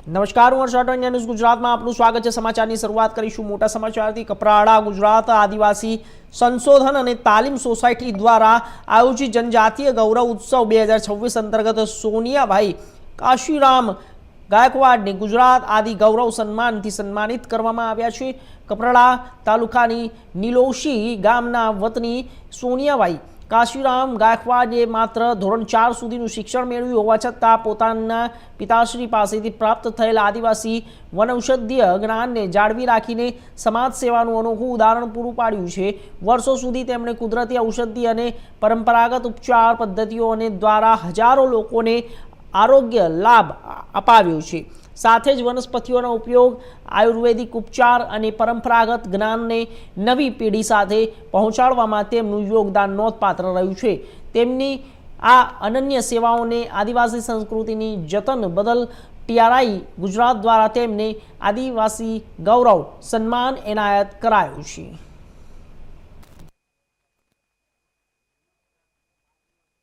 નમસ્કાર, હું હર્ષ રાઠોડ, ન્યૂઝ ગુજરાતમાં આપનું સ્વાગત છે। સમાચારની શરૂઆત કરીશું મોટા સમાચારથી। કપરાડા ગુજરાત આદિવાસી સંશોધન અને તાલીમ સોસાયટી દ્વારા આયોજિત જનજાતીય ગૌરવ ઉત્સવ 2026 અંતર્ગત સોનિયાભાઈ કાશીરામ ગાયકવાડને ગુજરાત આદિ ગૌરવ સન્માનથી સન્માનિત કરવામાં આવ્યા છે। કપરાડા તાલુકાની નીલોશી ગામના વતની સોનિયાભાઈ કાશીરામ ગાયકવાડે માત્ર ધોરણ 4 સુધીનું શિક્ષણ મેળવ્યું હોવા છતાં પોતાના પિતાશ્રી પાસેથી પ્રાપ્ત થયેલ આદિવાસી વનૌષધીય જ્ઞાનને જાળવી રાખીને સમાજ સેવાનું અનોખું ઉદાહરણ પૂરું પાડ્યું છે। વર્ષો સુધી તેમણે કુદરતી ઔષધિ અને પરંપરાગત ઉપચાર પદ્ધતિઓ દ્વારા હજારો લોકોને આરોગ્ય લાભ અપાવ્યો છે। સાથે જ વનસ્પતિઓનો ઉપયોગ આયુર્વેદિક ઉપચાર અને પરંપરાગત જ્ઞાનને નવી પેઢી સાથે પહોંચાડવામાં તેમનું યોગદાન નોંધપાત્ર રહ્યું છે। તેમની આ અનન્ય સેવાઓને આદિવાસી સંસ્કૃતિની જતન બદલ TRI ગુજરાત દ્વારા તેમને આદિવાસી ગૌરવ સન્માન એનાયત કરાયું છે।